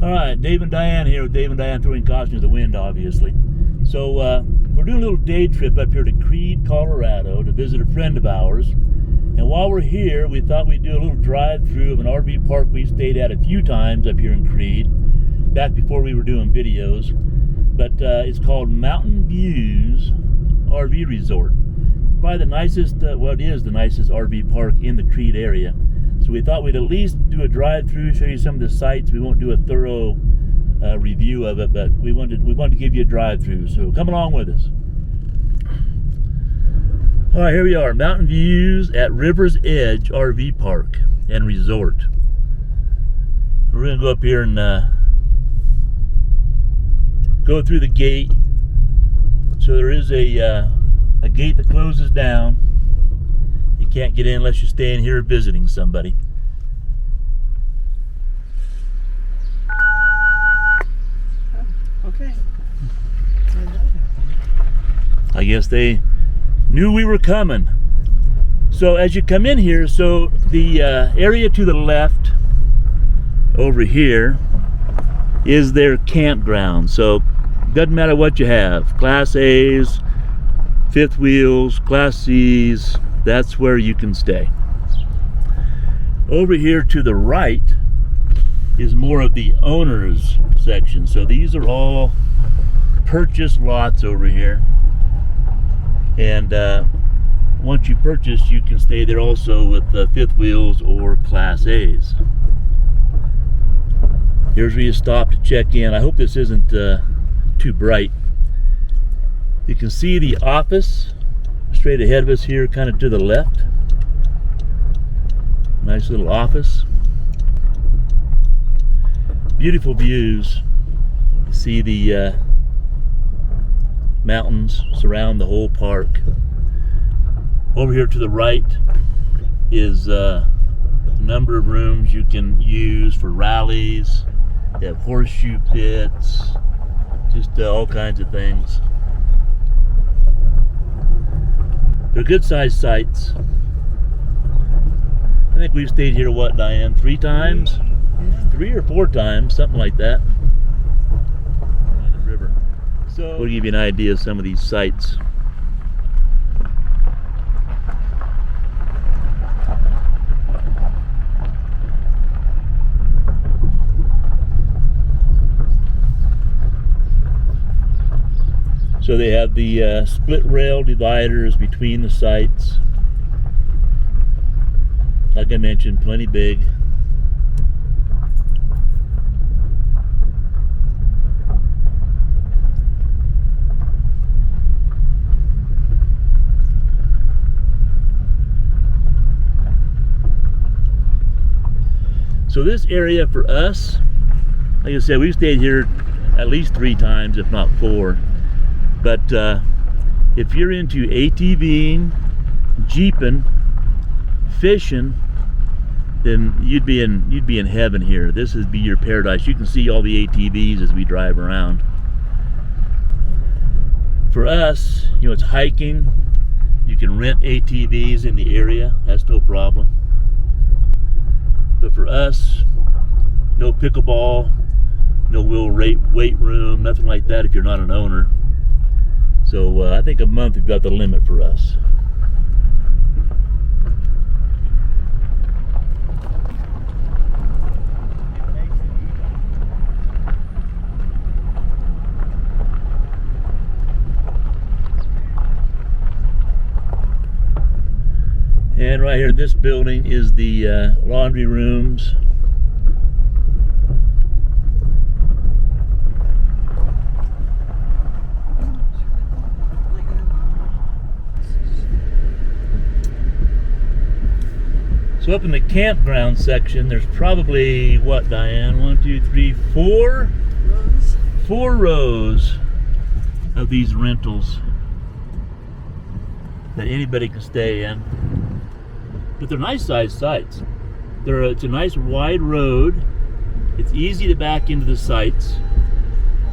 All right, Dave and Diane here with Dave and Diane throwing caution to the wind, obviously. So we're doing a little day trip up here to Creede, Colorado to visit a friend of ours. And while we're here, we thought we'd do a little drive-through of an RV park we stayed at a few times up here in Creede, back before we were doing videos. But it's called Mountainviews RV Resort. Probably the nicest, well, it is the nicest RV park in the Creede area. So we thought we'd at least do a drive-through, show you some of the sights. We won't do a thorough review of it, but we wanted to give you a drive-through. So come along with us. All right, here we are, Mountainviews at River's Edge RV Park and Resort. We're gonna go up here and go through the gate. So there is a gate that closes down. You can't get in unless you're staying here visiting somebody. Oh, okay. I guess they knew we were coming. So as you come in here, so the area to the left over here is their campground. So doesn't matter what you have, Class A's, fifth wheels, Class C's, that's where you can stay. Over here to the right is more of the owner's section. So these are all purchased lots over here. And once you purchase, you can stay there also with fifth wheels or Class A's. Here's where you stop to check in. I hope this isn't too bright. You can see the office straight ahead of us here, kind of to the left. Nice little office. Beautiful views. You see the mountains surround the whole park. Over here to the right is a number of rooms you can use for rallies. They have horseshoe pits, just all kinds of things. They're good sized sites. I think we've stayed here, what, Diane, 3 times? Yeah. 3 or 4 times, something like that. On the river. So we'll give you an idea of some of these sites. So they have the split rail dividers between the sites. Like I mentioned, plenty big. So this area for us, like I said, we've stayed here at least 3 times, if not 4. But if you're into ATVing, jeeping, fishing, then you'd be in heaven here. This would be your paradise. You can see all the ATVs as we drive around. For us, you know, it's hiking. You can rent ATVs in the area. That's no problem. But for us, no pickleball, no weight room, nothing like that if you're not an owner. So I think a month we've got the limit for us. And right here, this building is the laundry rooms. So up in the campground section, there's probably, what, Diane? 1, 2, 3, 4 Rows. 4 rows of these rentals that anybody can stay in. But they're nice sized sites. It's a nice wide road. It's easy to back into the sites.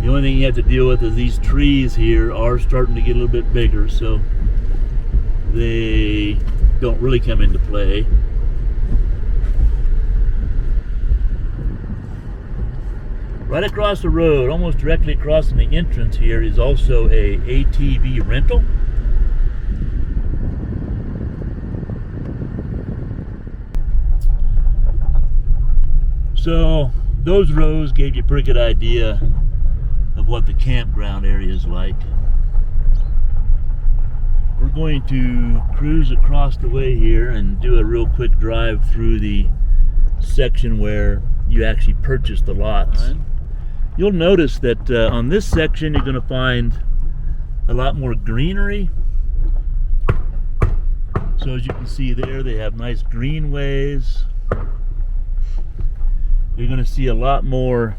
The only thing you have to deal with is these trees here are starting to get a little bit bigger, so they don't really come into play. Right across the road, almost directly across from the entrance here, is also a ATV rental. So those rows gave you a pretty good idea of what the campground area is like. We're going to cruise across the way here and do a real quick drive through the section where you actually purchase the lots. You'll notice that on this section you're going to find a lot more greenery. So as you can see there, they have nice greenways. You're going to see a lot more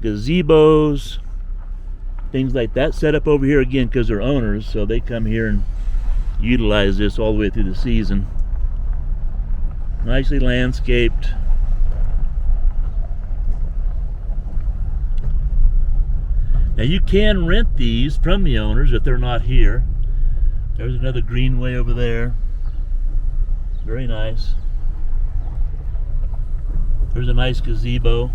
gazebos, things like that set up over here, again because they're owners, so they come here and utilize this all the way through the season. Nicely landscaped. Now you can rent these from the owners if they're not here. There's another greenway over there. Very nice. There's a nice gazebo.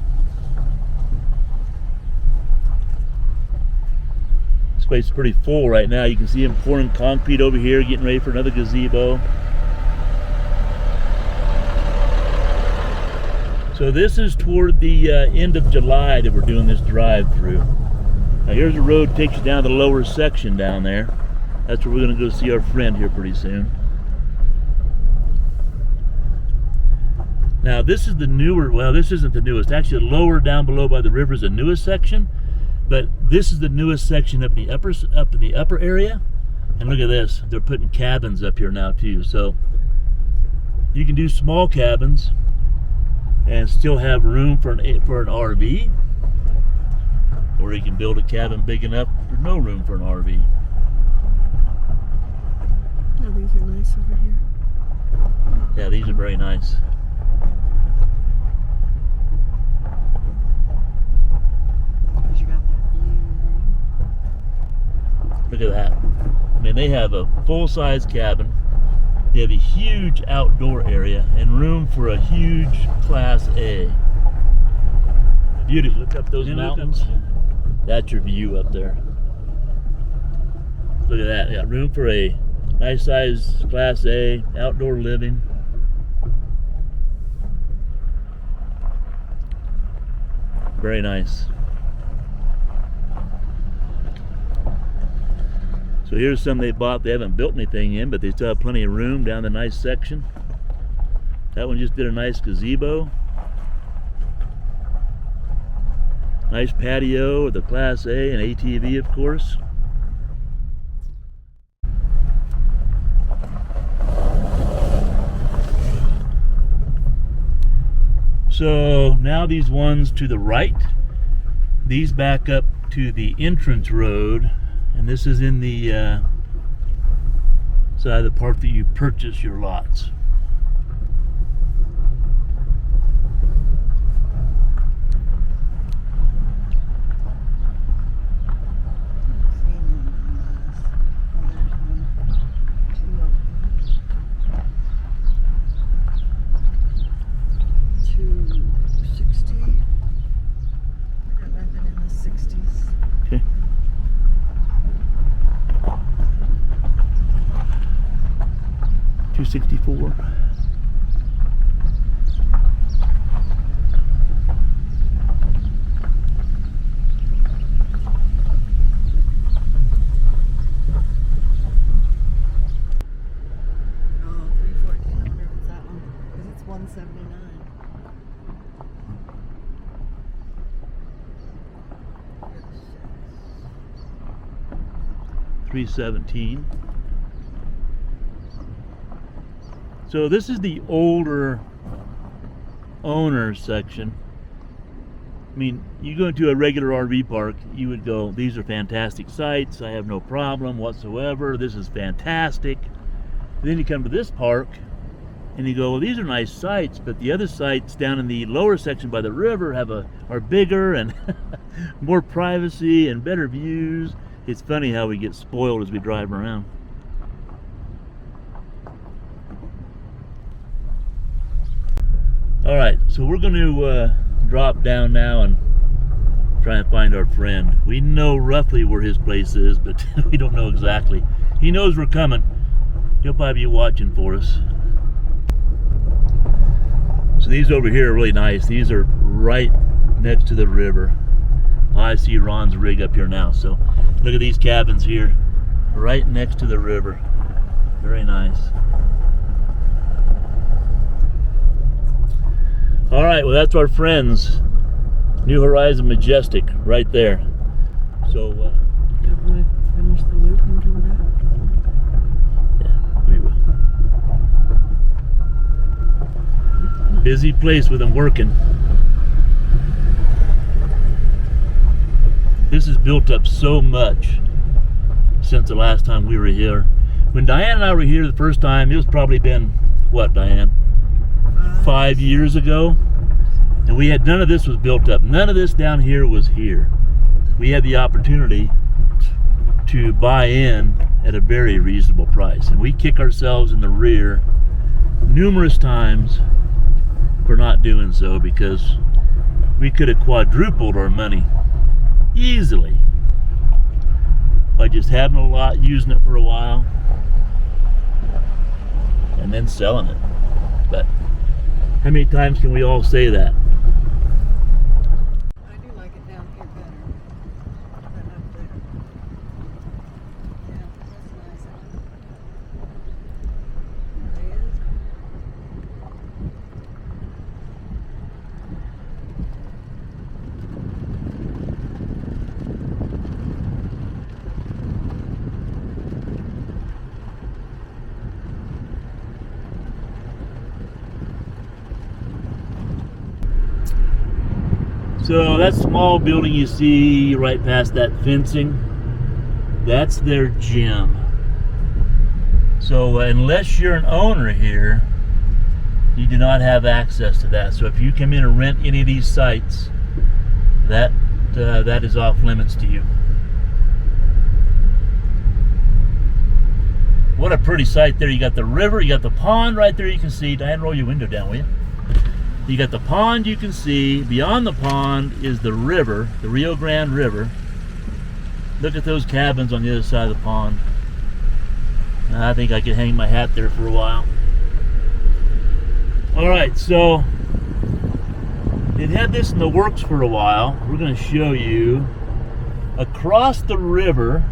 This place is pretty full right now. You can see them pouring concrete over here, getting ready for another gazebo. So this is toward the end of July that we're doing this drive through. Now here's the road that takes you down to the lower section down there. That's where we're going to go see our friend here pretty soon. Now this is the newer, well this isn't the newest, actually lower down below by the river is the newest section, but this is the newest section up in the upper area. And look at this, they're putting cabins up here now too, so you can do small cabins and still have room for an RV, or you can build a cabin big enough for no room for an RV. Oh, these are nice over here. Yeah, these are very nice. You got that view. Look at that. I mean, they have a full-size cabin. They have a huge outdoor area and room for a huge Class A. Beauty, look up those mountains. That's your view up there. Look at that. Got room for a nice size Class A outdoor living. Very nice. So here's some they bought. They haven't built anything in, but they still have plenty of room down the nice section. That one just did a nice gazebo. Nice patio with a Class A and ATV, of course. So now these ones to the right, these back up to the entrance road, and this is in the side of the park that you purchase your lots. Okay. 264. Oh, 314. I wonder if it's that one. Because it's 179. 317. So this is the older owner section. I mean, you go into a regular RV park, you would go, these are fantastic sites, I have no problem whatsoever, this is fantastic. And then you come to this park and you go, well, these are nice sites, but the other sites down in the lower section by the river are bigger and more privacy and better views. It's funny how we get spoiled as we drive around. All right, so we're going to drop down now and try and find our friend. We know roughly where his place is, but we don't know exactly. He knows we're coming. He'll probably be watching for us. So these over here are really nice. These are right next to the river. I see Ron's rig up here now. So look at these cabins here, right next to the river. Very nice. All right, well, that's our friends. New Horizon Majestic right there. So Don't want to finish the loop and come back? yeah, we will. Busy place with them working. This has built up so much since the last time we were here. When Diane and I were here the first time, it was probably been, what, Diane? 5 years ago. And we had, none of this was built up. None of this down here was here. We had the opportunity to buy in at a very reasonable price. And we kick ourselves in the rear numerous times for not doing so, because we could have quadrupled our money easily by just having a lot, using it for a while, and then selling it. But how many times can we all say that? I do like it down here better than up there. Yeah, that's nice. There he is. So that small building you see right past that fencing, that's their gym. So unless you're an owner here, you do not have access to that. So if you come in and rent any of these sites, that is off limits to you. What a pretty sight there. You got the river, you got the pond right there you can see. Diane, roll your window down, will you? You got the pond you can see. Beyond the pond is the river, the Rio Grande River. Look at those cabins on the other side of the pond. I think I could hang my hat there for a while. All right, so they've had this in the works for a while. We're going to show you across the river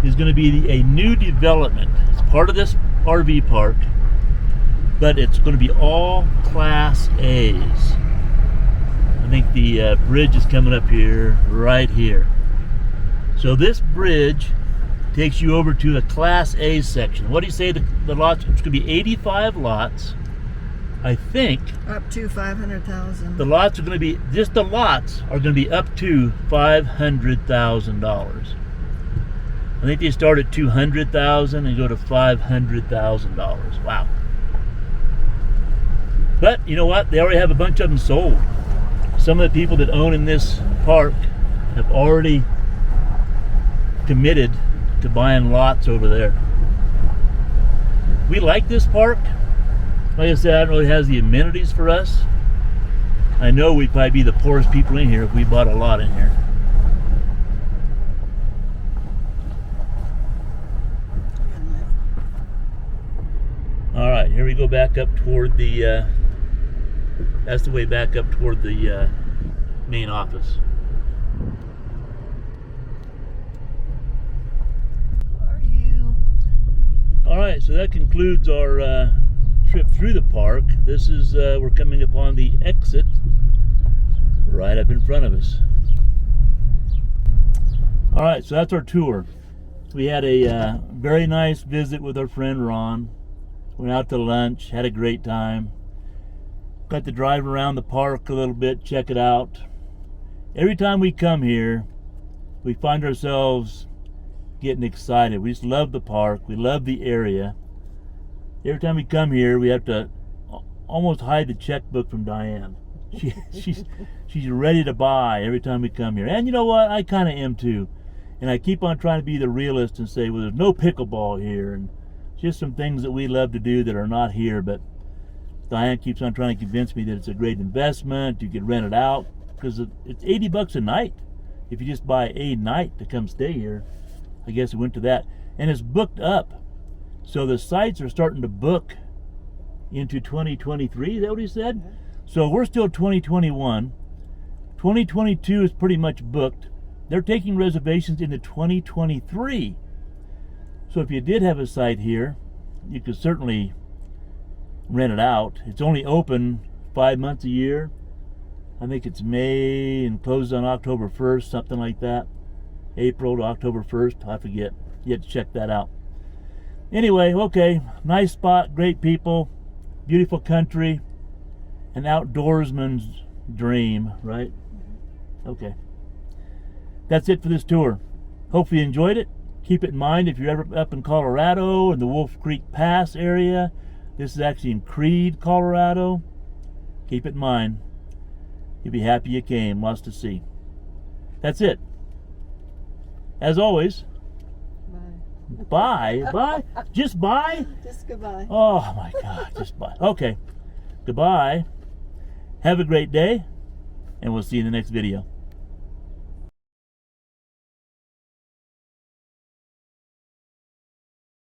is going to be a new development. It's part of this RV park, but it's going to be all Class A's. I think the bridge is coming up here, right here. So this bridge takes you over to the Class A section. What do you say the lots? It's going to be 85 lots. I think Up to 500,000. the lots are going to be, just the lots are going to be up to $500,000. I think they start at $200,000 and go to $500,000. Wow. But you know what? They already have a bunch of them sold. Some of the people that own in this park have already committed to buying lots over there. We like this park. Like I said, I don't really has the amenities for us. I know we'd probably be the poorest people in here if we bought a lot in here. All right, here we go back up toward the, that's the way back up toward the main office. Who are you? All right, so that concludes our trip through the park. This is, we're coming upon the exit right up in front of us. All right, so that's our tour. We had a very nice visit with our friend Ron. Went out to lunch, had a great time. Got to drive around the park a little bit, check it out. Every time we come here, we find ourselves getting excited. We just love the park. We love the area. Every time we come here, we have to almost hide the checkbook from Diane. She's ready to buy every time we come here. And you know what? I kind of am too. And I keep on trying to be the realist and say, well, there's no pickleball here, and just some things that we love to do that are not here. But Diane keeps on trying to convince me that it's a great investment. You could rent it out. because it's $80 a night if you just buy a night to come stay here. I guess it went to that, and it's booked up. So the sites are starting to book into 2023. Is that what he said? Yeah. So we're still 2021. 2022 is pretty much booked. They're taking reservations into 2023. So if you did have a site here, you could certainly rent it out. It's only open 5 months a year. I think it's May and closes on October 1st, something like that. April to October 1st, I forget. You have to check that out. Anyway, okay, nice spot, great people, beautiful country, an outdoorsman's dream, right? Okay. That's it for this tour. Hope you enjoyed it. Keep it in mind if you're ever up in Colorado in the Wolf Creek Pass area. This is actually in Creede, Colorado. Keep it in mind. You'll be happy you came. Lots to see. That's it. As always, bye. Bye? Just bye? Just goodbye. Oh my God, just bye. Okay. Goodbye. Have a great day, and we'll see you in the next video.